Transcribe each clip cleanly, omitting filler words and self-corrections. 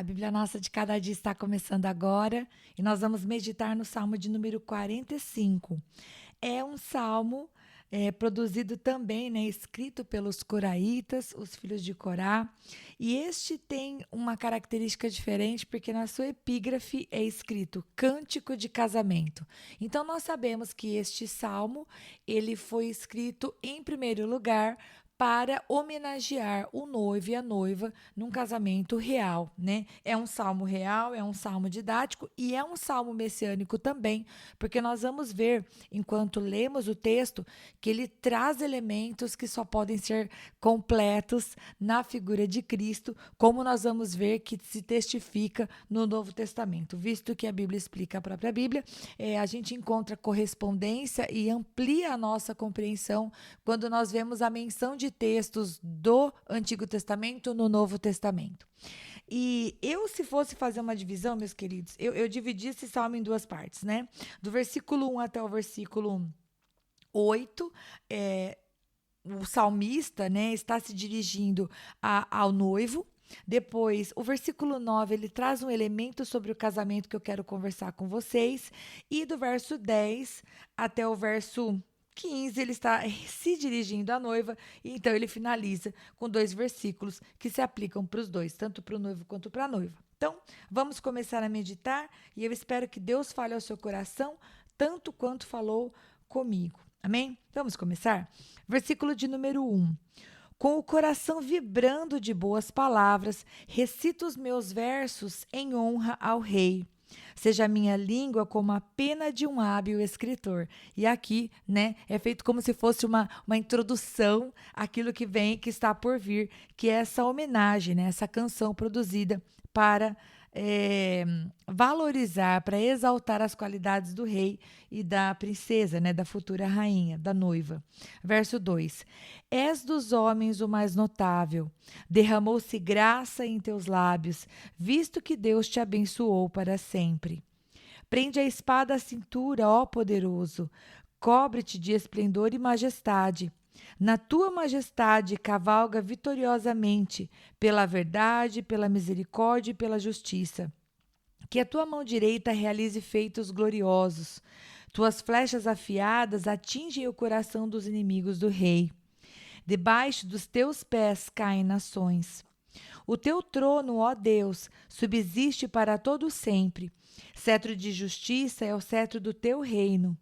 A Bíblia Nossa de Cada Dia está começando agora e nós vamos meditar no Salmo de número 45. É um salmo produzido também, né, escrito pelos coraitas, os filhos de Corá, e este tem uma característica diferente porque na sua epígrafe é escrito Cântico de Casamento. Então nós sabemos que este salmo ele foi escrito em primeiro lugar para homenagear o noivo e a noiva num casamento real, né? É um salmo real, é um salmo didático e é um salmo messiânico também, porque nós vamos ver, enquanto lemos o texto, que ele traz elementos que só podem ser completos na figura de Cristo, como nós vamos ver que se testifica no Novo Testamento. Visto que a Bíblia explica a própria Bíblia, a gente encontra correspondência e amplia a nossa compreensão quando nós vemos a menção de textos do Antigo Testamento no Novo Testamento. E eu, se fosse fazer uma divisão, meus queridos, eu dividi esse salmo em duas partes, né? Do versículo 1 até o versículo 8, o salmista, né, está se dirigindo ao noivo. Depois, o versículo 9, ele traz um elemento sobre o casamento que eu quero conversar com vocês. E do verso 10 até o verso 15, ele está se dirigindo à noiva, e então ele finaliza com dois versículos que se aplicam para os dois, tanto para o noivo quanto para a noiva. Então, vamos começar a meditar e eu espero que Deus fale ao seu coração, tanto quanto falou comigo. Amém? Vamos começar? Versículo de número 1. Com o coração vibrando de boas palavras, recito os meus versos em honra ao rei. Seja a minha língua como a pena de um hábil escritor. E aqui, né, é feito como se fosse uma introdução àquilo que vem, que está por vir, que é essa homenagem, né, essa canção produzida para valorizar, para exaltar as qualidades do rei e da princesa, né, da futura rainha, da noiva. Verso 2. És dos homens o mais notável, derramou-se graça em teus lábios, visto que Deus te abençoou para sempre. Prende a espada à cintura, ó poderoso, cobre-te de esplendor e majestade. Na tua majestade cavalga vitoriosamente, pela verdade, pela misericórdia e pela justiça. Que a tua mão direita realize feitos gloriosos. Tuas flechas afiadas atingem o coração dos inimigos do rei. Debaixo dos teus pés caem nações. O teu trono, ó Deus, subsiste para todo sempre. Cetro de justiça é o cetro do teu reino.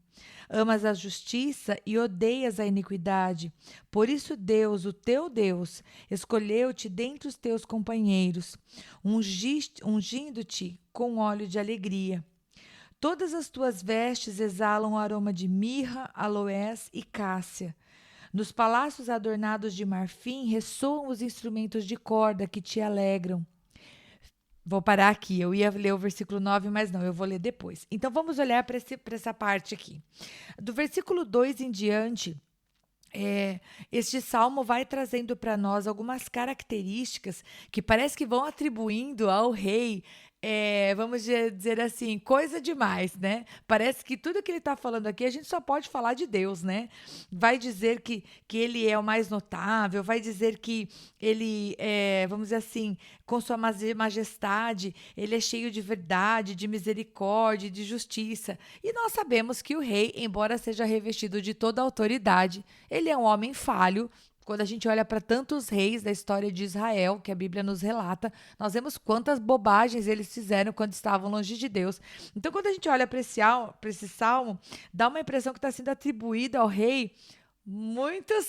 Amas a justiça e odeias a iniquidade. Por isso Deus, o teu Deus, escolheu-te dentre os teus companheiros, ungindo-te com óleo de alegria. Todas as tuas vestes exalam o aroma de mirra, aloés e cássia. Nos palácios adornados de marfim ressoam os instrumentos de corda que te alegram. Vou parar aqui, eu ia ler o versículo 9, mas não, eu vou ler depois. Então vamos olhar para essa parte aqui. Do versículo 2 em diante, este salmo vai trazendo para nós algumas características que parece que vão atribuindo ao rei, vamos dizer assim, coisa demais, né? Parece que tudo que ele está falando aqui, a gente só pode falar de Deus, né? Vai dizer que ele é o mais notável, vai dizer que ele vamos dizer assim, com sua majestade, ele é cheio de verdade, de misericórdia, de justiça. E nós sabemos que o rei, embora seja revestido de toda a autoridade, ele é um homem falho. Quando a gente olha para tantos reis da história de Israel, que a Bíblia nos relata, nós vemos quantas bobagens eles fizeram quando estavam longe de Deus. Então, quando a gente olha para esse salmo, dá uma impressão que está sendo atribuída ao rei muitos,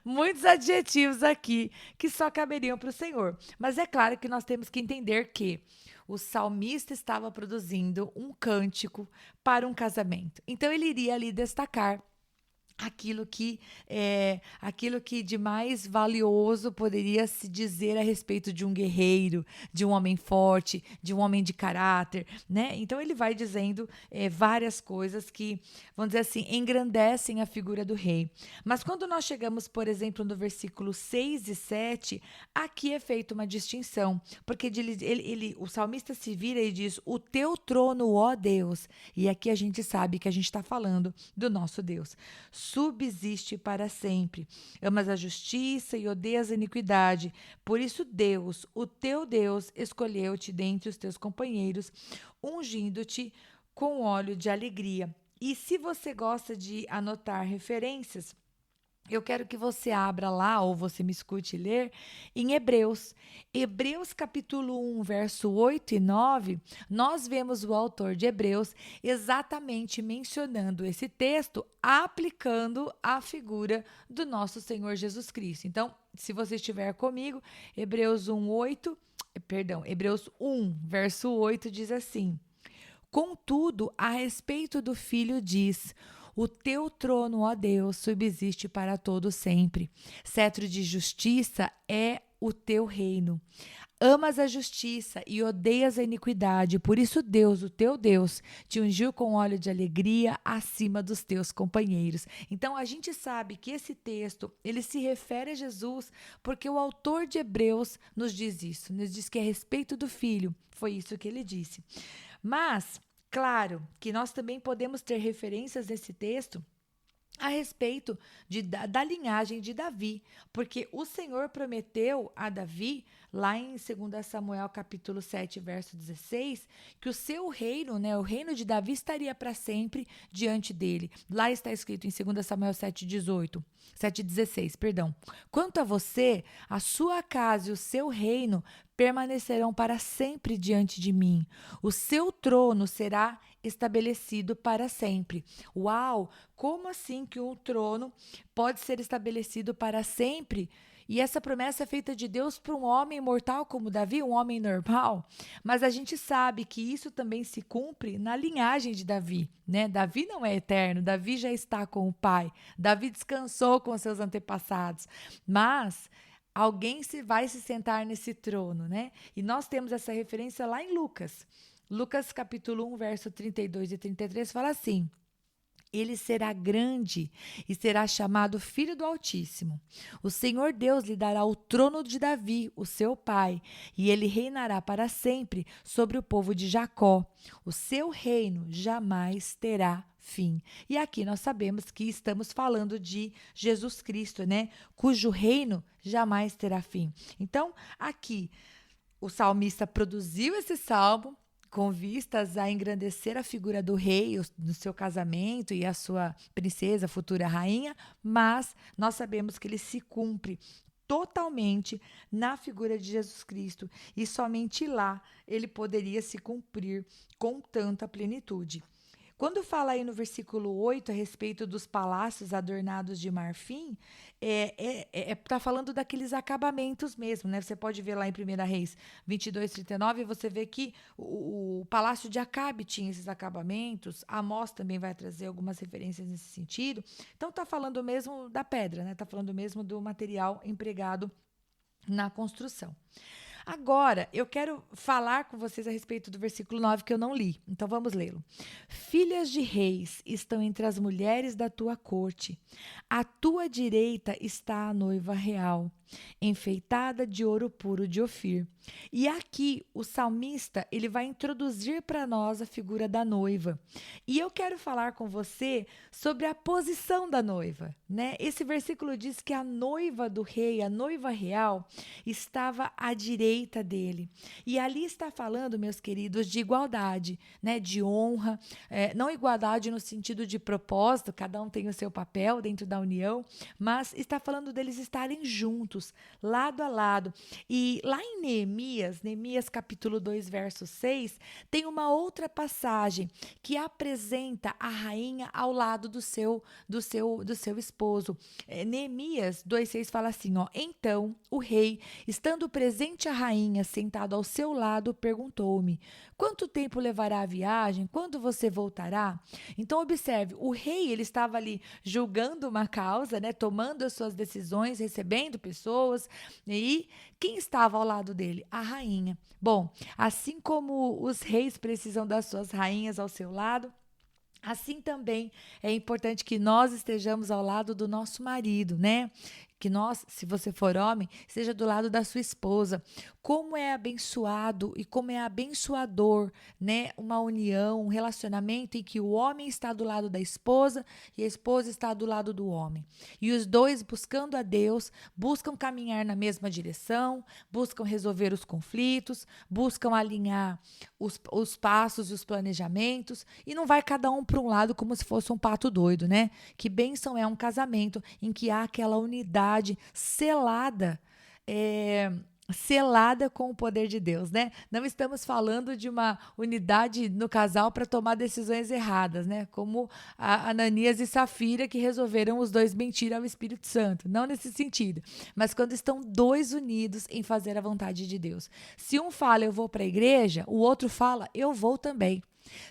muitos adjetivos aqui que só caberiam para o Senhor. Mas é claro que nós temos que entender que o salmista estava produzindo um cântico para um casamento. Então, ele iria ali destacar aquilo que de mais valioso poderia se dizer a respeito de um guerreiro, de um homem forte, de um homem de caráter, né? Então ele vai dizendo várias coisas que, vamos dizer assim, engrandecem a figura do rei. Mas quando nós chegamos, por exemplo, no versículo 6 e 7, aqui é feita uma distinção, porque o salmista se vira e diz, o teu trono, ó Deus, e aqui a gente sabe que a gente está falando do nosso Deus. subsiste para sempre. Amas a justiça e odeias a iniquidade. Por isso Deus, o teu Deus, escolheu-te dentre os teus companheiros, ungindo-te com óleo de alegria. E se você gosta de anotar referências, eu quero que você abra lá, ou você me escute ler, em Hebreus. Hebreus capítulo 1, verso 8 e 9, nós vemos o autor de Hebreus exatamente mencionando esse texto, aplicando a figura do nosso Senhor Jesus Cristo. Então, se você estiver comigo, Hebreus 1, verso 8 diz assim: Contudo, a respeito do Filho diz: o teu trono, ó Deus, subsiste para todo sempre. Cetro de justiça é o teu reino. Amas a justiça e odeias a iniquidade, por isso Deus, o teu Deus, te ungiu com óleo de alegria acima dos teus companheiros. Então a gente sabe que esse texto, ele se refere a Jesus, porque o autor de Hebreus nos diz isso, nos diz que a respeito do Filho, foi isso que ele disse. Mas, claro, que nós também podemos ter referências nesse texto a respeito da linhagem de Davi, porque o Senhor prometeu a Davi, lá em 2 Samuel capítulo 7, verso 16, que o seu reino, né, o reino de Davi estaria para sempre diante dele. Lá está escrito em 2 Samuel 7:16, perdão. Quanto a você, a sua casa e o seu reino permanecerão para sempre diante de mim. O seu trono será estabelecido para sempre. Uau! Como assim que um trono pode ser estabelecido para sempre? E essa promessa é feita de Deus para um homem mortal como Davi, um homem normal. Mas a gente sabe que isso também se cumpre na linhagem de Davi, né? Davi não é eterno, Davi já está com o Pai. Davi descansou com seus antepassados. Mas alguém vai se sentar nesse trono, né? E nós temos essa referência lá em Lucas. Lucas capítulo 1, verso 32 e 33 fala assim: ele será grande e será chamado Filho do Altíssimo. O Senhor Deus lhe dará o trono de Davi, o seu pai, e ele reinará para sempre sobre o povo de Jacó. O seu reino jamais terá fim. E aqui nós sabemos que estamos falando de Jesus Cristo, né? Cujo reino jamais terá fim. Então, aqui, o salmista produziu esse salmo com vistas a engrandecer a figura do rei no seu casamento e a sua princesa, futura rainha, mas nós sabemos que ele se cumpre totalmente na figura de Jesus Cristo e somente lá ele poderia se cumprir com tanta plenitude. Quando fala aí no versículo 8 a respeito dos palácios adornados de marfim, tá falando daqueles acabamentos mesmo, né? Você pode ver lá em 1 Reis 22:39, você vê que o palácio de Acabe tinha esses acabamentos, Amós também vai trazer algumas referências nesse sentido. Então tá falando mesmo da pedra, né? Tá falando mesmo do material empregado na construção. Agora, eu quero falar com vocês a respeito do versículo 9 que eu não li. Então vamos lê-lo. Filhas de reis estão entre as mulheres da tua corte. À tua direita está a noiva real, enfeitada de ouro puro de Ofir. E aqui o salmista, ele vai introduzir para nós a figura da noiva. E eu quero falar com você sobre a posição da noiva, né? Esse versículo diz que a noiva do rei, a noiva real, estava à direita dele. E ali está falando, meus queridos, de igualdade, né? De honra, não igualdade no sentido de propósito, cada um tem o seu papel dentro da união, mas está falando deles estarem juntos, lado a lado. E lá em Neemias capítulo 2, verso 6, tem uma outra passagem que apresenta a rainha ao lado do seu esposo. Neemias 2,6 fala assim, ó: então o rei, estando presente a rainha sentado ao seu lado, perguntou-me: quanto tempo levará a viagem? Quando você voltará? Então observe, o rei, ele estava ali julgando uma causa, né, tomando as suas decisões, recebendo pessoas, e quem estava ao lado dele? A rainha. Bom, assim como os reis precisam das suas rainhas ao seu lado, assim também é importante que nós estejamos ao lado do nosso marido, né? que nós, se você for homem, seja do lado da sua esposa. Como é abençoado e como é abençoador, né? Uma união, um relacionamento em que o homem está do lado da esposa e a esposa está do lado do homem. E os dois buscando a Deus, buscam caminhar na mesma direção, buscam resolver os conflitos, buscam alinhar os passos e os planejamentos, e não vai cada um para um lado como se fosse um pato doido, né? Que bênção é um casamento em que há aquela unidade selada, é, selada com o poder de Deus, né? Não estamos falando de uma unidade no casal para tomar decisões erradas, né? Como a Ananias e Safira, que resolveram os dois mentir ao Espírito Santo. Não nesse sentido, mas quando estão dois unidos em fazer a vontade de Deus. Se um fala, eu vou para a igreja, o outro fala, eu vou também.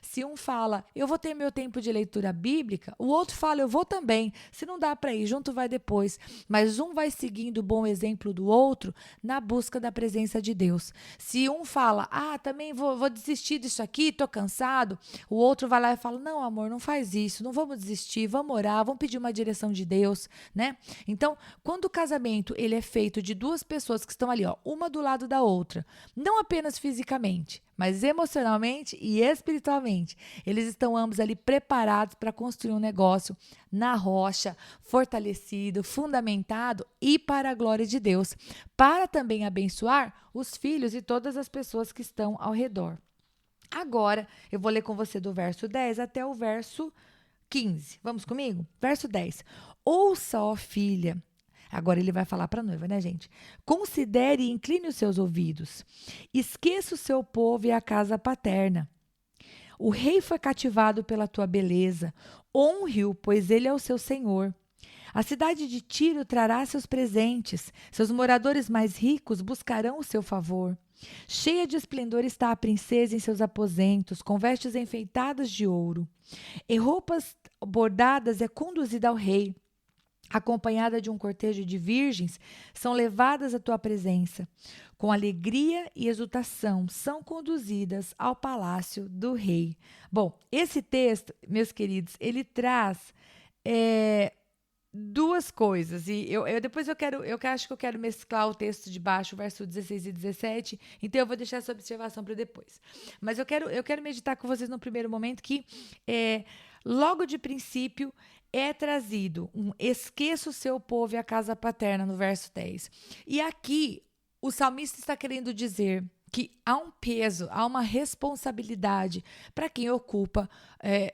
Se um fala, eu vou ter meu tempo de leitura bíblica, o outro fala, eu vou também. Se não dá para ir, junto vai depois. Mas um vai seguindo o bom exemplo do outro na busca da presença de Deus. Se um fala, também vou desistir disso aqui, tô cansado, o outro vai lá e fala, não, amor, não faz isso, não vamos desistir, vamos orar, vamos pedir uma direção de Deus, né? Então, quando o casamento ele é feito de duas pessoas que estão ali, ó, uma do lado da outra, não apenas fisicamente, mas emocionalmente e espiritualmente. Eles estão ambos ali preparados para construir um negócio na rocha, fortalecido, fundamentado e para a glória de Deus, para também abençoar os filhos e todas as pessoas que estão ao redor. Agora, eu vou ler com você do verso 10 até o verso 15. Vamos comigo? Verso 10. Ouça, ó filha. Agora ele vai falar para a noiva, né, gente? Considere e incline os seus ouvidos. Esqueça o seu povo e a casa paterna. O rei foi cativado pela tua beleza. Honre-o, pois ele é o seu senhor. A cidade de Tiro trará seus presentes. Seus moradores mais ricos buscarão o seu favor. Cheia de esplendor está a princesa em seus aposentos, com vestes enfeitadas de ouro. Em roupas bordadas é conduzida ao rei. Acompanhada de um cortejo de virgens, são levadas à tua presença. Com alegria e exultação, são conduzidas ao palácio do rei. Bom, esse texto, meus queridos, ele traz duas coisas. E depois eu acho que eu quero mesclar o texto de baixo, verso 16 e 17. Então, eu vou deixar essa observação para depois. Mas eu quero meditar com vocês no primeiro momento que, logo de princípio, é trazido esqueça o seu povo e a casa paterna, no verso 10. E aqui, o salmista está querendo dizer que há um peso, há uma responsabilidade para quem ocupa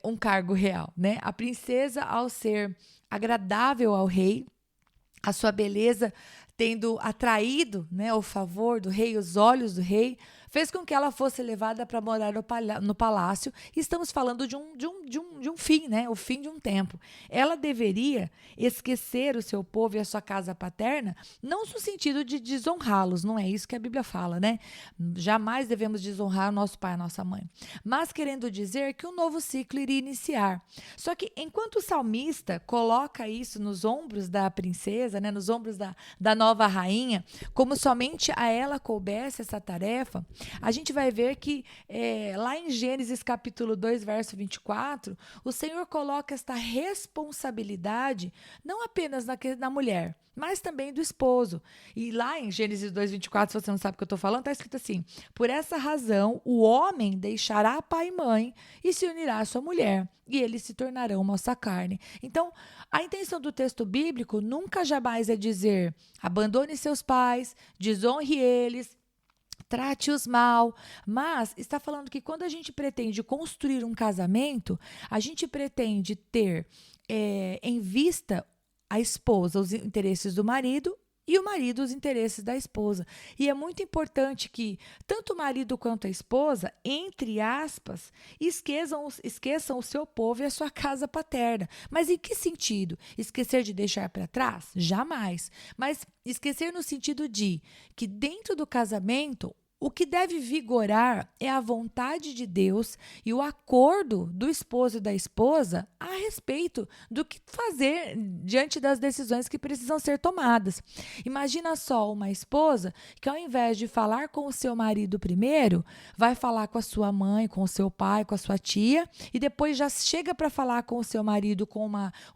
um cargo real, né? A princesa, ao ser agradável ao rei, a sua beleza tendo atraído, né, o favor do rei, os olhos do rei, fez com que ela fosse levada para morar no palácio. E estamos falando de um fim, né? O fim de um tempo. Ela deveria esquecer o seu povo e a sua casa paterna, não no sentido de desonrá-los, não é isso que a Bíblia fala, né? Jamais devemos desonrar o nosso pai e a nossa mãe. Mas querendo dizer que um novo ciclo iria iniciar. Só que enquanto o salmista coloca isso nos ombros da princesa, né, nos ombros da nova rainha, como somente a ela coubesse essa tarefa, a gente vai ver que lá em Gênesis capítulo 2, verso 24, o Senhor coloca esta responsabilidade não apenas na mulher, mas também do esposo. E lá em Gênesis 2, 24, se você não sabe o que eu estou falando, está escrito assim: por essa razão, o homem deixará pai e mãe e se unirá à sua mulher, e eles se tornarão uma só carne. Então, a intenção do texto bíblico nunca jamais é dizer abandone seus pais, desonre eles, trate-os mal, mas está falando que quando a gente pretende construir um casamento, a gente pretende ter em vista a esposa, os interesses do marido, e o marido, os interesses da esposa. E é muito importante que tanto o marido quanto a esposa, entre aspas, esqueçam o seu povo e a sua casa paterna. Mas em que sentido? Esquecer de deixar para trás? Jamais. Mas esquecer no sentido de que dentro do casamento, o que deve vigorar é a vontade de Deus e o acordo do esposo e da esposa a respeito do que fazer diante das decisões que precisam ser tomadas. Imagina só uma esposa que, ao invés de falar com o seu marido primeiro, vai falar com a sua mãe, com o seu pai, com a sua tia, e depois já chega para falar com o seu marido com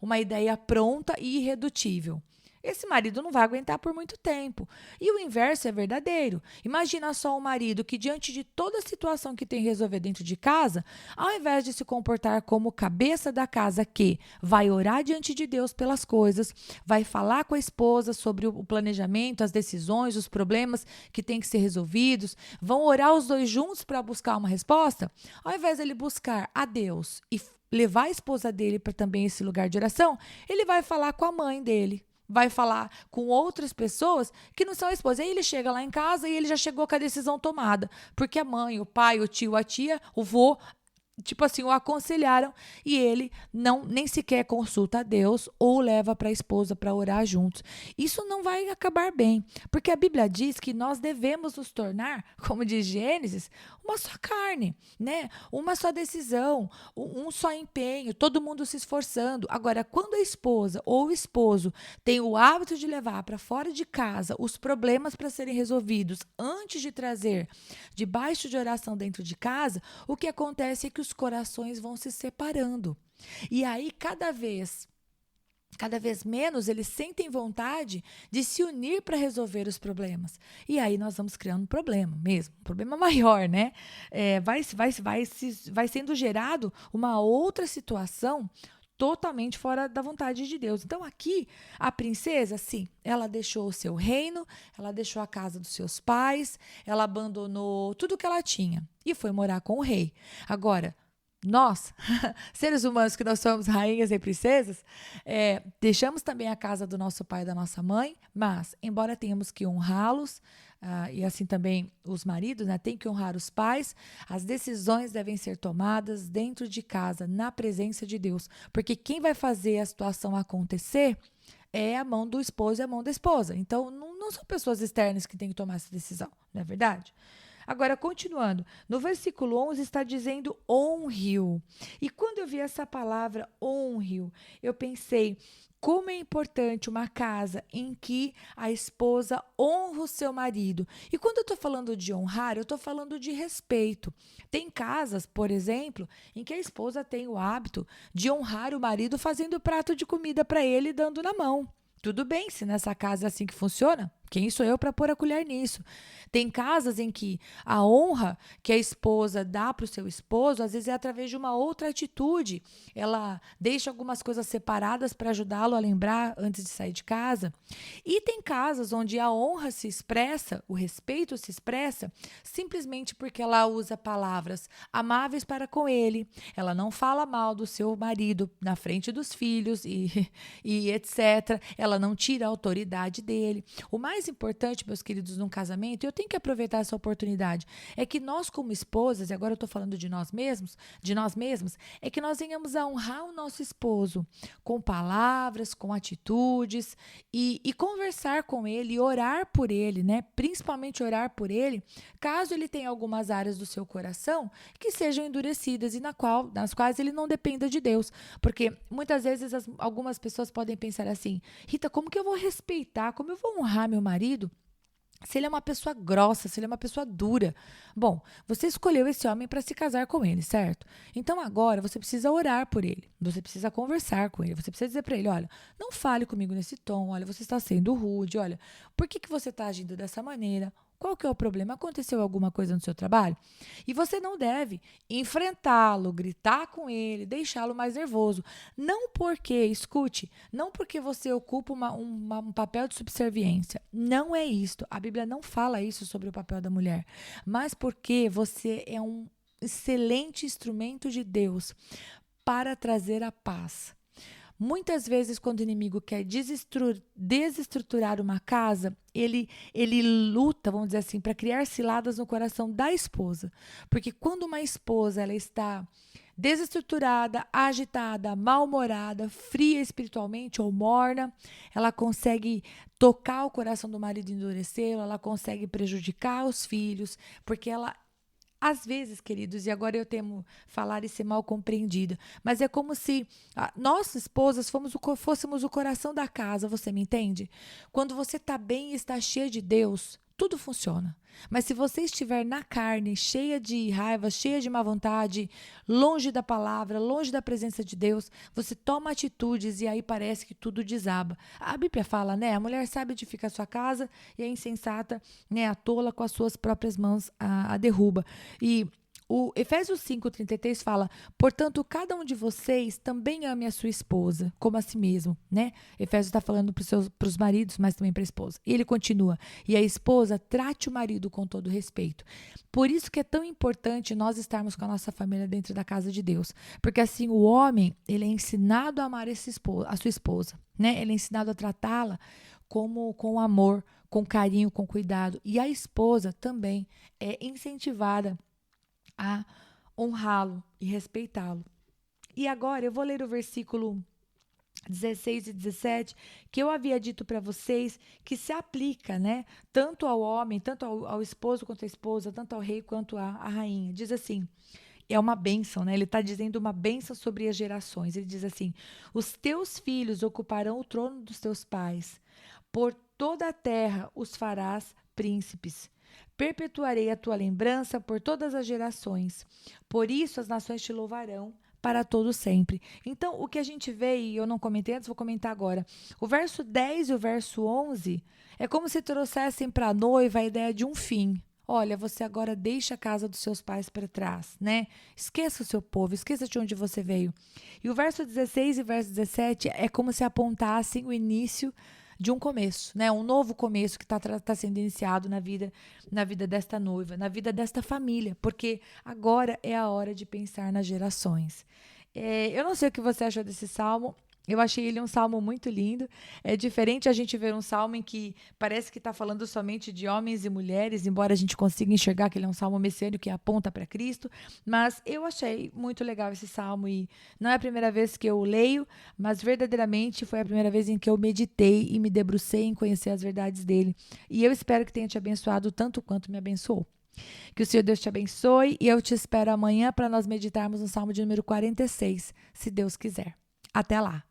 uma ideia pronta e irredutível. esse marido não vai aguentar por muito tempo. E o inverso é verdadeiro. Imagina só um marido que, diante de toda a situação que tem que resolver dentro de casa, ao invés de se comportar como cabeça da casa, que vai orar diante de Deus pelas coisas, vai falar com a esposa sobre o planejamento, as decisões, os problemas que têm que ser resolvidos, vão orar os dois juntos para buscar uma resposta, ao invés dele buscar a Deus e levar a esposa dele para também esse lugar de oração, ele vai falar com a mãe dele, vai falar com outras pessoas que não são a esposa. Aí ele chega lá em casa e ele já chegou com a decisão tomada, porque a mãe, o pai, o tio, a tia, o vô, tipo assim, o aconselharam e ele não nem sequer consulta a Deus ou leva para a esposa para orar juntos. Isso não vai acabar bem, porque a Bíblia diz que nós devemos nos tornar, como diz Gênesis, uma só carne, né? Uma só decisão, um só empenho, todo mundo se esforçando. Agora, quando a esposa ou o esposo tem o hábito de levar para fora de casa os problemas para serem resolvidos antes de trazer debaixo de oração dentro de casa, o que acontece é que os corações vão se separando. E aí, cada vez menos eles sentem vontade de se unir para resolver os problemas. E aí nós vamos criando um problema mesmo, um problema maior, né? Vai sendo gerado uma outra situação totalmente fora da vontade de Deus. Então aqui, a princesa, sim, ela deixou o seu reino, ela deixou a casa dos seus pais, ela abandonou tudo que ela tinha e foi morar com o rei. Agora, nós, seres humanos que nós somos rainhas e princesas, deixamos também a casa do nosso pai e da nossa mãe, mas, embora tenhamos que honrá-los, e assim também os maridos, né, têm que honrar os pais, as decisões devem ser tomadas dentro de casa, na presença de Deus, porque quem vai fazer a situação acontecer é a mão do esposo e a mão da esposa. Então, não são pessoas externas que têm que tomar essa decisão, não é verdade? Agora, continuando, no versículo 11 está dizendo honre-o. E quando eu vi essa palavra honre-o, eu pensei, como é importante uma casa em que a esposa honra o seu marido. E quando eu estou falando de honrar, eu estou falando de respeito. Tem casas, por exemplo, em que a esposa tem o hábito de honrar o marido fazendo o prato de comida para ele e dando na mão. Tudo bem, se nessa casa é assim que funciona, quem sou eu para pôr a colher nisso? Tem casas em que a honra que a esposa dá para o seu esposo, às vezes é através de uma outra atitude. Ela deixa algumas coisas separadas para ajudá-lo a lembrar antes de sair de casa. E tem casas onde a honra se expressa, o respeito se expressa, simplesmente porque ela usa palavras amáveis para com ele. Ela não fala mal do seu marido na frente dos filhos e etc. Ela não tira a autoridade dele. O mais importante, meus queridos, num casamento, e eu tenho que aproveitar essa oportunidade, é que nós como esposas, e agora eu estou falando de nós mesmos, é que nós venhamos a honrar o nosso esposo com palavras, com atitudes e conversar com ele e orar por ele, né? Principalmente orar por ele, caso ele tenha algumas áreas do seu coração que sejam endurecidas e nas quais ele não dependa de Deus. Porque muitas vezes algumas pessoas podem pensar assim, Rita, como que eu vou respeitar, como eu vou honrar meu marido se ele é uma pessoa grossa, se ele é uma pessoa dura? Bom, você escolheu esse homem para se casar com ele, certo? Então agora você precisa orar por ele, você precisa conversar com ele, você precisa dizer para ele, olha, não fale comigo nesse tom, olha, você está sendo rude, olha, por que você está agindo dessa maneira? Qual que é o problema? Aconteceu alguma coisa no seu trabalho? E você não deve enfrentá-lo, gritar com ele, deixá-lo mais nervoso. Não porque, escute, não porque você ocupa um papel de subserviência. Não é isto. A Bíblia não fala isso sobre o papel da mulher. Mas porque você é um excelente instrumento de Deus para trazer a paz. Muitas vezes, quando o inimigo quer desestruturar uma casa, ele luta, vamos dizer assim, para criar ciladas no coração da esposa. Porque quando uma esposa ela está desestruturada, agitada, mal-humorada, fria espiritualmente ou morna, ela consegue tocar o coração do marido e endurecê-lo, ela consegue prejudicar os filhos, porque ela às vezes, queridos, e agora eu temo falar e ser mal compreendida, mas é como se nós, esposas, fôssemos o coração da casa, você me entende? Quando você está bem e está cheia de Deus, tudo funciona. Mas se você estiver na carne, cheia de raiva, cheia de má vontade, longe da palavra, longe da presença de Deus, você toma atitudes e aí parece que tudo desaba. A Bíblia fala, né? A mulher sabe edificar sua casa e a insensata, né, a tola com as suas próprias mãos a derruba. E o Efésios 5:33 fala, portanto, cada um de vocês também ame a sua esposa, como a si mesmo, né? Efésios está falando para os maridos, mas também para a esposa. E ele continua, e a esposa trate o marido com todo respeito. Por isso que é tão importante nós estarmos com a nossa família dentro da casa de Deus. Porque assim, o homem, ele é ensinado a amar a sua esposa, né? Ele é ensinado a tratá-la com amor, com carinho, com cuidado. E a esposa também é incentivada a honrá-lo e respeitá-lo. E agora eu vou ler o versículo 16 e 17, que eu havia dito para vocês que se aplica, né, tanto ao homem, tanto ao esposo quanto à esposa, tanto ao rei quanto à rainha. Diz assim, é uma bênção, né? Ele está dizendo uma bênção sobre as gerações. Ele diz assim, os teus filhos ocuparão o trono dos teus pais, por toda a terra os farás príncipes. Perpetuarei a tua lembrança por todas as gerações. Por isso as nações te louvarão para todo sempre. Então, o que a gente vê, e eu não comentei antes, vou comentar agora. O verso 10 e o verso 11 é como se trouxessem para a noiva a ideia de um fim. Olha, você agora deixa a casa dos seus pais para trás, né? Esqueça o seu povo, esqueça de onde você veio. E o verso 16 e o verso 17 é como se apontassem o início de um começo, né? Um novo começo que está sendo iniciado na vida desta noiva, na vida desta família, porque agora é a hora de pensar nas gerações. Eu não sei o que você achou desse salmo. Eu achei ele um salmo muito lindo. É diferente a gente ver um salmo em que parece que está falando somente de homens e mulheres, embora a gente consiga enxergar que ele é um salmo messiânico que aponta para Cristo. Mas eu achei muito legal esse salmo e não é a primeira vez que eu o leio, mas verdadeiramente foi a primeira vez em que eu meditei e me debrucei em conhecer as verdades dele. E eu espero que tenha te abençoado tanto quanto me abençoou. Que o Senhor Deus te abençoe e eu te espero amanhã para nós meditarmos no salmo de número 46, se Deus quiser. Até lá!